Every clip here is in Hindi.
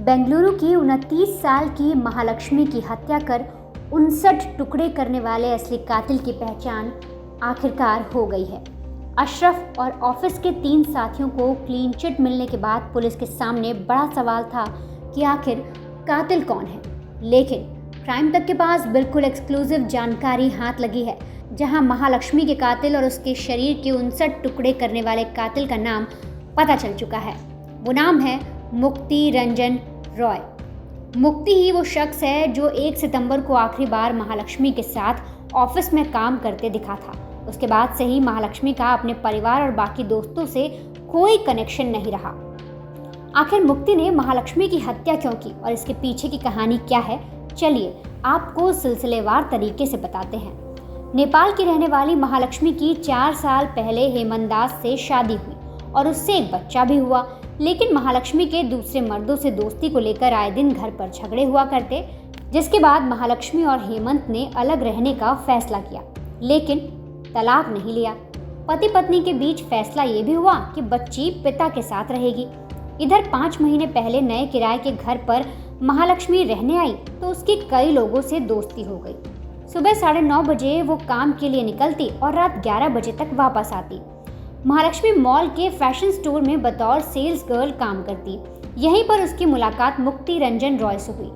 बेंगलुरु की 29 साल की महालक्ष्मी की हत्या कर 59 टुकड़े करने वाले असली कातिल की पहचान आखिरकार हो गई है। अशरफ और ऑफिस के 3 साथियों को क्लीन चिट मिलने के बाद पुलिस के सामने बड़ा सवाल था कि आखिर कातिल कौन है। लेकिन क्राइम तक के पास बिल्कुल एक्सक्लूसिव जानकारी हाथ लगी है, जहां महालक्ष्मी के कातिल और उसके शरीर के 59 टुकड़े करने वाले कातिल का नाम पता चल चुका है। वो नाम है मुक्ति रंजन रॉय। मुक्ति ही वो शख्स है जो 1 सितंबर को आखिरी बार महालक्ष्मी के साथ ऑफिस में काम करते दिखा था। उसके बाद से ही महालक्ष्मी का अपने परिवार और बाकी दोस्तों से कोई कनेक्शन नहीं रहा। आखिर मुक्ति ने महालक्ष्मी की हत्या क्यों की और इसके पीछे की कहानी क्या है, चलिए आपको सिलसिलेवार तरीके से बताते हैं। नेपाल की रहने वाली महालक्ष्मी की 4 साल पहले हेमंत दास से शादी हुई और उससे एक बच्चा भी हुआ। लेकिन महालक्ष्मी के दूसरे मर्दों से दोस्ती को लेकर आए दिन घर पर झगड़े हुआ करते, जिसके बाद महालक्ष्मी और हेमंत ने अलग रहने का फैसला किया, लेकिन तलाक नहीं लिया। पति पत्नी के बीच फैसला ये भी हुआ कि बच्ची पिता के साथ रहेगी। इधर 5 महीने पहले नए किराए के घर पर महालक्ष्मी रहने आई तो उसकी कई लोगों से दोस्ती हो गई। सुबह 9:30 बजे वो काम के लिए निकलती और रात 11 बजे तक वापस आती। महालक्ष्मी मॉल के फैशन स्टोर में बतौर सेल्स गर्ल काम करती। यहीं पर उसकी मुलाकात मुक्ति रंजन रॉय से हुई।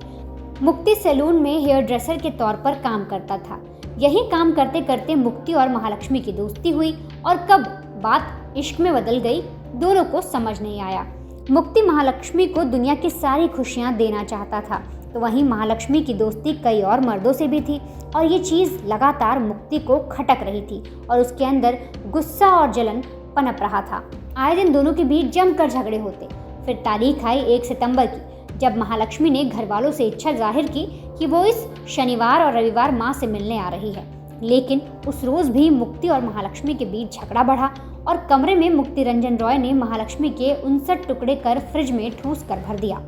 मुक्ति सैलून में हेयर ड्रेसर के तौर पर काम करता था। यहीं काम करते करते मुक्ति और महालक्ष्मी की दोस्ती हुई और कब बात इश्क में बदल गई, दोनों को समझ नहीं आया। मुक्ति महालक्ष्मी को दुनिया की सारी खुशियां देना चाहता था, तो वहीं महालक्ष्मी की दोस्ती कई और मर्दों से भी थी और ये चीज़ लगातार मुक्ति को खटक रही थी और उसके अंदर गुस्सा और जलन पनप रहा था। आए दिन दोनों के बीच जमकर झगड़े होते। फिर तारीख आई 1 सितंबर की, जब महालक्ष्मी ने घर वालों से इच्छा जाहिर की कि वो इस शनिवार और रविवार माँ से मिलने आ रही है। लेकिन उस रोज़ भी मुक्ति और महालक्ष्मी के बीच झगड़ा बढ़ा और कमरे में मुक्ति रंजन रॉय ने महालक्ष्मी के 59 टुकड़े कर फ्रिज में ठूस कर भर दिया।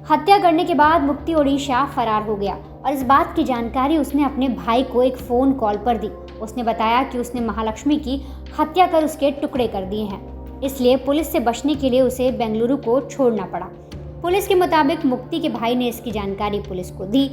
हत्या करने के बाद मुक्ति ओडिशा फरार हो गया और इस बात की जानकारी उसने अपने भाई को एक फ़ोन कॉल पर दी। उसने बताया कि उसने महालक्ष्मी की हत्या कर उसके टुकड़े कर दिए हैं, इसलिए पुलिस से बचने के लिए उसे बेंगलुरु को छोड़ना पड़ा। पुलिस के मुताबिक मुक्ति के भाई ने इसकी जानकारी पुलिस को दी।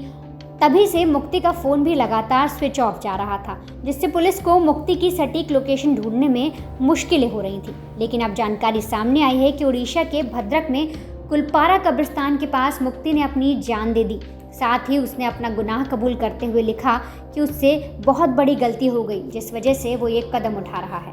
तभी से मुक्ति का फ़ोन भी लगातार स्विच ऑफ जा रहा था, जिससे पुलिस को मुक्ति की सटीक लोकेशन ढूंढने में मुश्किलें हो रही थी। लेकिन अब जानकारी सामने आई है कि उड़ीसा के भद्रक में कुलपारा कब्रिस्तान के पास मुक्ति ने अपनी जान दे दी। साथ ही उसने अपना गुनाह कबूल करते हुए लिखा कि उससे बहुत बड़ी गलती हो गई, जिस वजह से वो ये कदम उठा रहा है।